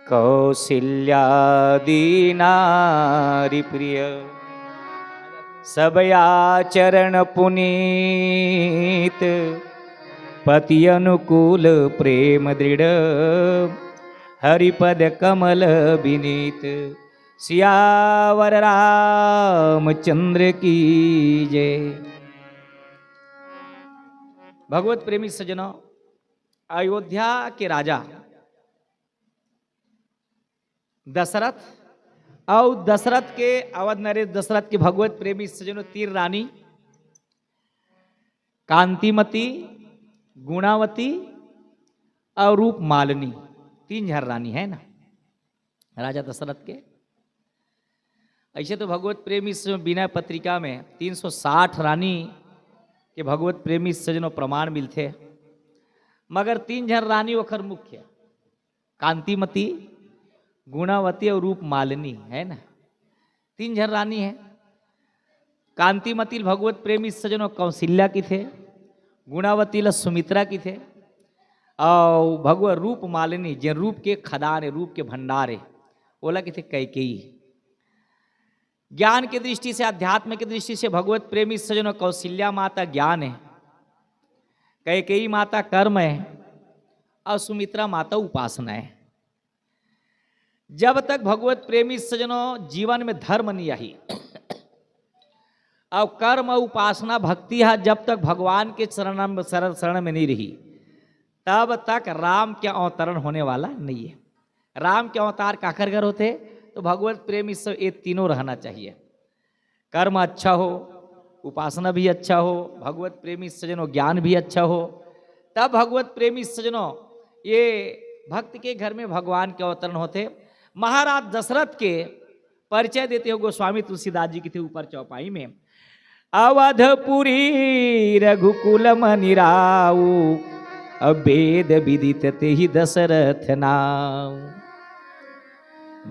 कौसल्यादि नारी प्रिय सब आचरण पुनीत पति अनुकूल प्रेम दृढ़ हरिपद कमल विनीत सियावर रामचंद्र की जय। भगवत प्रेमी सज्जनों, अयोध्या के राजा दशरथ और दशरथ के अवध नरेश दशरथ के भगवत प्रेमी सज्जनों तीर रानी कांतिमती, गुणावती और रूप मालिनी, तीन झर रानी है ना राजा दशरथ के। ऐसे तो भगवत प्रेमी विनय पत्रिका में 360 रानी के भगवत प्रेमी सज्जनों प्रमाण मिलते, मगर तीन झर रानी ओखर मुख्य कांतिमती, गुणावती और रूप मालिनी है ना, तीन झर रानी है। कांतिमती भगवत प्रेमी सज्जनों कौशल्या की थे, गुणावती सुमित्रा की थे और भगवत रूप मालिनी जिन रूप के खदान है, रूप के भंडार है, ओला की थे कैकेयी। ज्ञान की दृष्टि से, अध्यात्म की दृष्टि से भगवत प्रेमी सज्जनों कौशल्या माता ज्ञान है, कैकेयी माता कर्म है और सुमित्रा माता उपासना है। जब तक भगवत प्रेमी सज्जनों जीवन में धर्म नहीं आई और कर्म उपासना भक्ति है, जब तक भगवान के शरण में नहीं रही, तब तक राम के अवतरण होने वाला नहीं है। राम के अवतार काकर घर होते तो भगवत प्रेमी सब ये तीनों रहना चाहिए। कर्म अच्छा हो, उपासना भी अच्छा हो, भगवत प्रेमी सज्जनों ज्ञान भी अच्छा हो, तब भगवत प्रेमी सज्जनों ये भक्त के घर में भगवान के अवतरण होते। महाराज दशरथ के परिचय देते हो गोस्वामी तुलसीदास जी की थे ऊपर चौपाई में। अवधपुरी रघुकुल मनिराऊ अभेद विदित ते ही दशरथ नाम,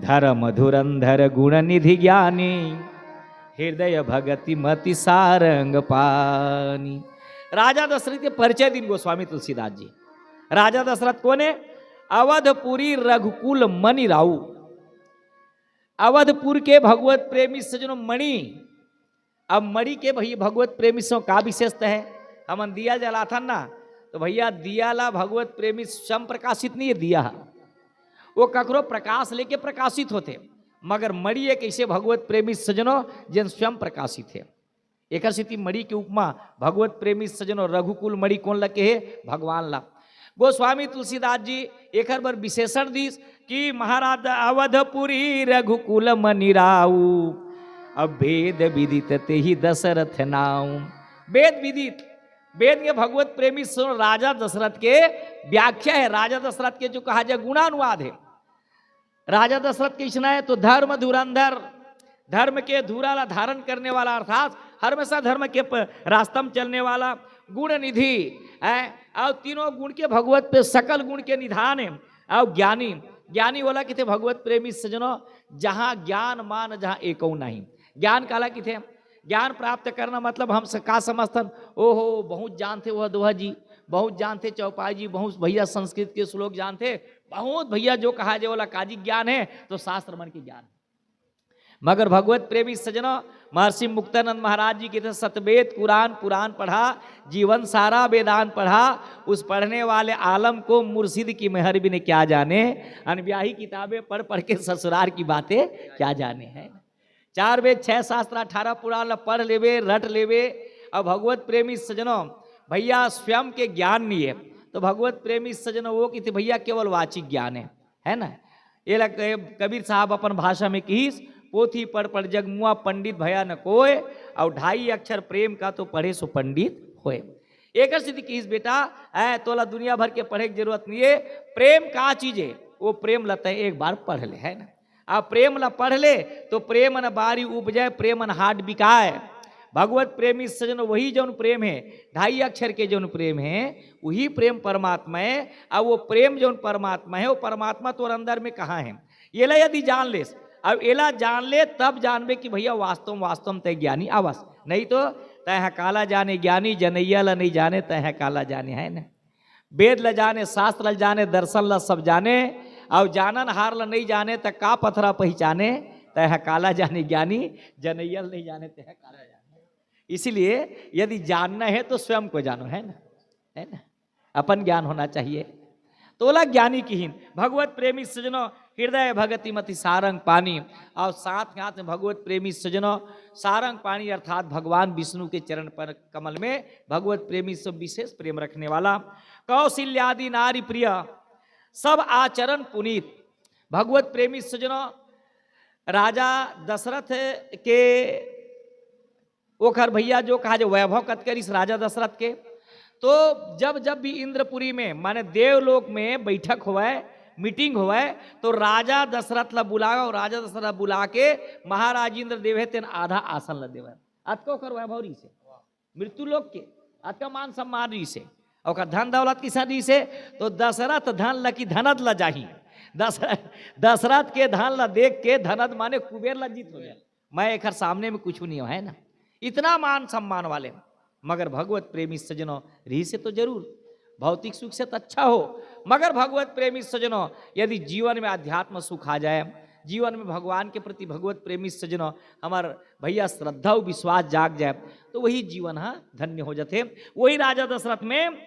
धर्म धुरंधर गुण निधि ज्ञानी हृदय भगति मति सारंग पानी। राजा दशरथ के परिचय दिन गोस्वामी तुलसीदास जी। राजा दशरथ कौन है? अवधपुरी रघुकुल मनिराऊ, अवधपुर के भगवत प्रेमी सज्जनों मणि। अब मणि के भैया भगवत प्रेमी से का विशेषता है? हम दिया जलाथन ना तो भैया दिया ला भगवत प्रेमी स्वयं प्रकाशित नहीं है, दिया वो ककरो प्रकाश लेके प्रकाशित होते, मगर मणि एक ऐसे भगवत प्रेमी सज्जनों जिन स्वयं प्रकाशित है। एक स्थिति मणि की उपमा भगवत प्रेमी सज्जनों रघुकुल मणि कौन लगे है? भगवान ला। गोस्वामी तुलसीदास जी एक बार विशेषण दी कि महाराज अवधपुरी रघुकुल मनिराऊ अभेद विदित ते ही दशरथ नाऊ। वेद विदित, वेद के भगवत प्रेमी राजा दशरथ के व्याख्या है। राजा दशरथ के जो कहा जाए गुणानुवाद है। राजा दशरथ कृष्ण है तो धर्म धुरंधर, धर्म के धुरा धारण करने वाला, अर्थात हमेशा धर्म के रास्ता में चलने वाला, गुण निधि है और तीनों गुण के भगवत पे सकल गुण के निधान है। और ज्ञानी, ज्ञानी बोला कि थे भगवत प्रेमी सज्जनों जहाँ ज्ञान मान जहाँ एको नहीं। ज्ञान काला कि थे? ज्ञान प्राप्त करना मतलब हम का समझतन, ओहो बहुत जानते वह दोहा जी, बहुत जानते चौपाई जी, बहुत भैया संस्कृत के श्लोक जानते, बहुत भैया जो कहा जाए बोला काजी ज्ञान है तो शास्त्र मन की ज्ञान। मगर भगवत प्रेमी सज्जनों महर्षि मुक्तानंद महाराज जी के थे सतवेद कुरान पुराण पढ़ा, जीवन सारा वेदांत पढ़ा, उस पढ़ने वाले आलम को मुर्शिद की मेहर भी ने क्या जाने, अनब्याही किताबें पढ़ पढ़ के ससुरार की बातें क्या जाने हैं। 4 वेद 6 शास्त्र 18 पुराण पढ़ लेवे रट लेवे। और भगवत प्रेमी सज्जनों भैया स्वयं के ज्ञान नहीं है तो भगवत प्रेमी सज्जनों वो की भैया केवल वाचिक ज्ञान है ना। ये कबीर साहब अपन भाषा में कहीस, पोथी पढ़ पढ़ जग मुआ पंडित भया न कोय और 2.5 अक्षर प्रेम का तो पढ़े सो पंडित होए। एक स्थिति की बेटा है तोला दुनिया भर के पढ़े की जरूरत नहीं है। प्रेम का चीज है? वो प्रेम लता है एक बार पढ़ ले, है ना। आप प्रेम ला पढ़ ले तो प्रेम न बारी उपजाए, प्रेम न हाट बिकाए। भगवत प्रेमी सजन वही जौन प्रेम है, 2.5 अक्षर के जौन प्रेम है वही प्रेम परमात्मा है। और वो प्रेम जौन परमात्मा है वो परमात्मा तो अंदर में कहाँ है ये ला यदि जान ले, अब एला जान ले तब जानबे कि भैया वास्तव में तय ज्ञानी आवास, नहीं तो तय काला जाने ज्ञानी, जनैया ला नहीं जाने तय काला जाने, है ना। वेद ला जाने, शास्त्र ला जाने, दर्शन ला सब जाने और जानन हार ल नहीं जाने त का पथरा पहचाने, तह काला जाने ज्ञानी, जनैयल नहीं जाने तह काला जाने। इसलिए यदि जानना है तो स्वयं को जानो, है ना, है ना, अपन ज्ञान होना चाहिए। तो बोला ज्ञानी कीहीन भगवत प्रेमी सजनो, हृदय भगति मति सारंग पानी। और साथ हाथ में भगवत प्रेमी सजनो सारंग पानी अर्थात भगवान विष्णु के चरण पर कमल में भगवत प्रेमी से विशेष प्रेम रखने वाला। कौशल्यादि नारी प्रिय सब आचरण पुनीत। भगवत प्रेमी सजनो राजा दशरथ के ओखर भैया जो कहा जो वैभव कत कर इस राजा दशरथ के, तो जब जब भी इंद्रपुरी में माने देवलोक में बैठक हुआ मीटिंग हुआ तो राजा दशरथ ला बुलाओ और राजा दशरथ बुला के महाराज इंद्र देवे तेन आधा आसन ला देवे। अतको कर वैभव री से मृत्यु लोक के अतका मान सम्मान री से और धन दौलत किसा री से, तो दशरथ धन ला की धनद ला जाही। दशरथ के धन ला देख के धनद माने कुबेर लज्जित हो गया, मैं एक सामने में कुछ नहीं हो, है ना, इतना मान सम्मान वाले। मगर भगवत प्रेमी सजनों री से तो जरूर भौतिक सुख से तो अच्छा हो, मगर भगवत प्रेमी सजनों यदि जीवन में अध्यात्म सुख आ जाए, जीवन में भगवान के प्रति भगवत प्रेमी सजनों हमार भैया श्रद्धा और विश्वास जाग जाए तो वही जीवन धन्य हो जाते। वही राजा दशरथ में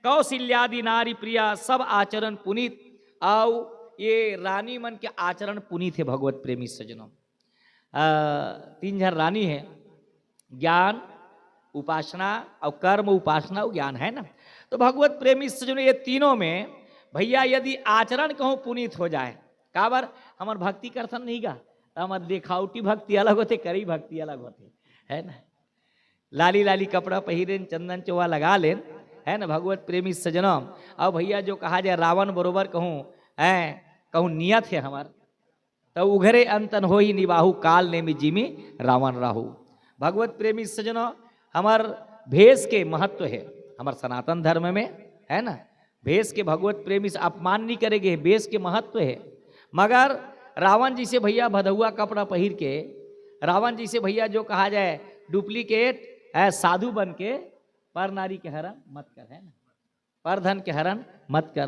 कौशल्यादि नारी प्रिया सब आचरण पुनीत। आओ ये रानी मन के आचरण पुनीत है भगवत प्रेमी सजनों। 3 जन रानी है, ज्ञान उपासना और कर्म, उपासना और ज्ञान, है ना। तो भगवत प्रेमी सजनों ये तीनों में भैया यदि आचरण कहूँ पुनीत हो जाए, काबर हमार भक्ति करथन नहीं गा, हमार देखावटी भक्ति अलग होते, करी भक्ति अलग होते, है ना। लाली लाली कपड़ा पहिरेन, चंदन चौवा लगा लेन, है ना भगवत प्रेमी सजनों। और भैया जो कहा जाए रावण बरोबर कहूँ नियत है हमार, तो उघरे अंतन हो ही निबाहु काल ने में जिमी रावण राहु। भगवत प्रेमी सजनों हमार भेष के महत्व है हमार सनातन धर्म में, है ना। भेष के भगवत प्रेमी से अपमान नहीं करेंगे, भेष के महत्व है। मगर रावण जी से भैया भदहुआ कपड़ा पहिर के, रावण जी से भैया जो कहा जाए डुप्लीकेट साधु बन के पर नारी के हरण मत कर, है ना, पर धन के हरण मत कर,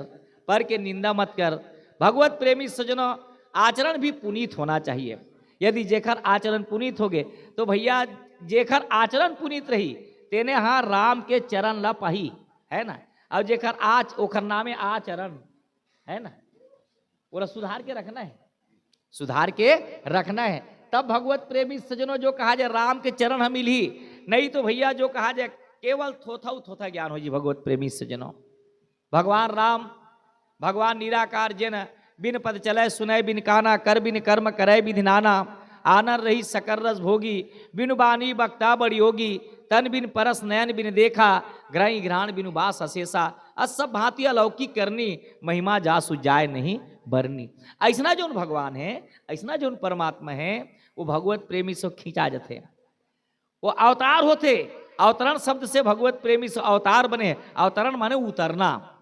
पर के निंदा मत कर। भगवत प्रेमी सजनों आचरण भी पुनीत होना चाहिए। यदि जेखर आचरण पुनीत हो गए तो भैया जेखर आचरण पुनीत रही तेने राम के चरण ला पाही, है ना। और जेखर आच ओखर नामे आचरण, है ना, वो सुधार के रखना है, सुधार के रखना है। तब भगवत प्रेमी सजनों जो कहा जाए राम के चरण हम मिली, नहीं तो भैया जो कहा जाए केवल थोथा ज्ञान हो जी। भगवत प्रेमी सजनों भगवान राम भगवान निराकार जिन बिन पद चले सुनय बिन काना, कर बिन कर्म करे विधि नाना, आनर रही सकल रस भोगी, बिनु बानी बक्ता बड़ी होगी, तन बिन परस नयन बिन देखा, ग्रही घ्राण बिनु बास अशेषा, सब भांति अलौकिक करनी, महिमा जासु जाय नहीं बरनी। ऐसना जो भगवान है, ऐसना जो परमात्मा है, वो भगवत प्रेमी से खींचा जाते, वो अवतार होते। अवतरण शब्द से भगवत प्रेमी से अवतार बने, अवतरण माने उतरना।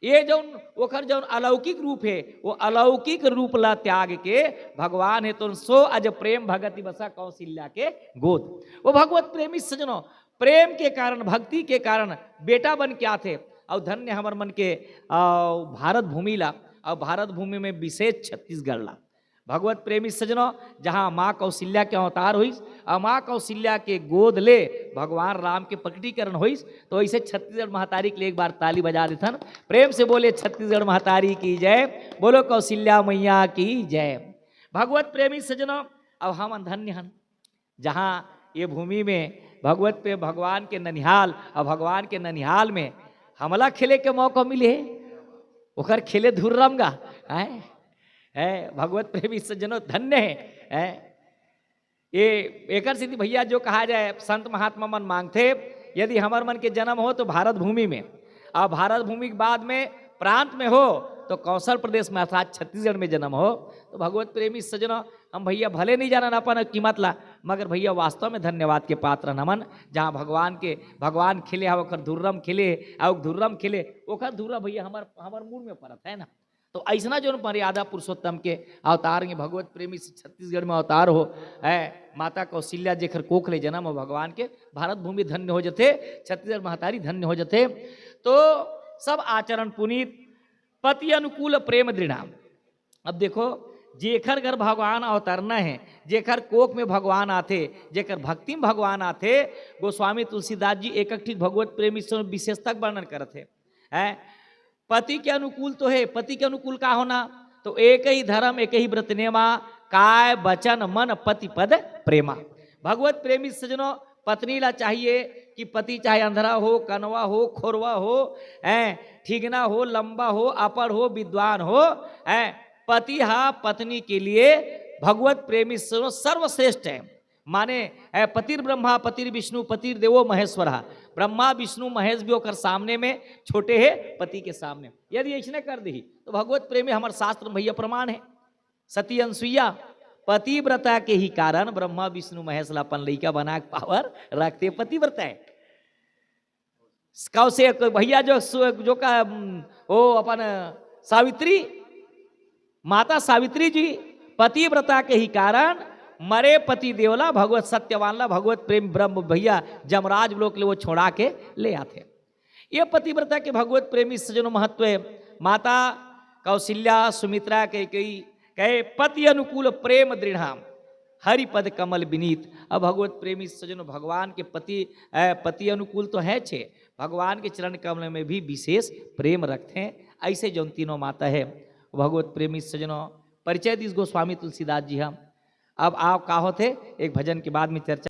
ये जो ओखर जो अलौकिक रूप है, वो अलौकिक रूप ला त्याग के भगवान है तो सो अज प्रेम भगति बसा कौशल्या के गोद। वो भगवत प्रेमी सजनों प्रेम के कारण, भक्ति के कारण बेटा बन के आते। और धन्य हमर मन के भारत भूमि ला, और भारत भूमि में विशेष छत्तीसगढ़ ला। भगवत प्रेमी सजनों जहाँ माँ कौशल्या के अवतार हुई और माँ कौशल्या के गोद ले भगवान राम के प्रकटीकरण हुई, तो ऐसे छत्तीसगढ़ महतारी के लिए एक बार ताली बजा देथन। प्रेम से बोले छत्तीसगढ़ महतारी की जय, बोलो कौशल्या मैया की जय। भगवत प्रेमी सजनों अब हम धन्य हन जहाँ ये भूमि में भगवत पे भगवान के ननिहाल, और भगवान के ननिहाल में हमला खेले के मौका मिले, ओकर खेले धुर रमगा है। भगवत प्रेमी सज्जनों धन्य है। ये एकर सिद्धि भैया जो कहा जाए संत महात्मा मन मांगते, यदि हमार मन के जन्म हो तो भारत भूमि में, और भारत भूमि के बाद में प्रांत में हो तो कौशल प्रदेश में अर्थात छत्तीसगढ़ में जन्म हो, तो भगवत प्रेमी सज्जनों हम भैया भले नहीं जाना अपन कीमत ला, मगर भैया वास्तव में धन्यवाद के पात्र नमन। जहाँ भगवान खिले ओखर धुर्रम खिले, और धुर्रम खिले ओखर धुर्रा भैया हमार मूल में पड़त, है ना। तो ऐसा जो मर्यादा पुरुषोत्तम के अवतार के भगवत प्रेमी से छत्तीसगढ़ में अवतार हो है। माता कौशल्या जेखर कोख ले जन्म हो भगवान के, भारत भूमि धन्य हो जाते, छत्तीसगढ़ महतारी धन्य हो जाते। तो सब आचरण पुनीत पति अनुकूल प्रेम दृढ़ाम। अब देखो, जेखर घर भगवान अवतरना है, जेखर कोक में भगवान आते, जेखर भक्ति में भगवान आते, गोस्वामी तुलसीदास जी एक ठीक भगवत प्रेमी से विशेषता वर्णन करते हैं। पति के अनुकूल तो है, पति के अनुकूल का होना, तो एक ही धर्म एक ही व्रत नेमा, काय वचन मन पति पद प्रेमा। भगवत प्रेमी सजनों, पत्नी ला चाहिए कि पति चाहे अंधरा हो, कनवा हो, खोरवा हो, ठीगना हो, लंबा हो, अपर हो, विद्वान हो, पति हा पत्नी के लिए भगवत प्रेमी सर्वश्रेष्ठ है। माने पतिर ब्रह्मा पतिर विष्णु पतिर देवो महेश्वर, ब्रह्मा विष्णु महेश भी होकर सामने में छोटे है पति के सामने। यदि ऐसने कर दी तो भगवत प्रेमी हमारे शास्त्र भैया प्रमाण है। सती अनसुईया पतिव्रता के ही कारण ब्रह्मा विष्णु महेश लापन लइका बना पावर रखते पतिव्रता है। कौसे भैया जो का वो अपन सावित्री, माता सावित्री जी पतिव्रता के ही कारण मरे पति देवला भगवत सत्यवानला भगवत प्रेम ब्रह्म भैया जमराज लोक ले वो छोड़ा के ले आते। ये पतिव्रता के भगवत प्रेमी सजनों महत्व है। माता कौशल्या सुमित्रा के कई कहे पति अनुकूल प्रेम दृढ़ाम हरि पद कमल विनीत। अब भगवत प्रेमी सजनों भगवान के पति अनुकूल तो है छे, भगवान के चरण कमल में भी विशेष प्रेम रखते हैं। ऐसे जो तीनों माता है भगवत प्रेमी सजनों परिचय दिस गोस्वामी तुलसीदास जी हम। अब आप का होते एक भजन के बाद में चर्चा।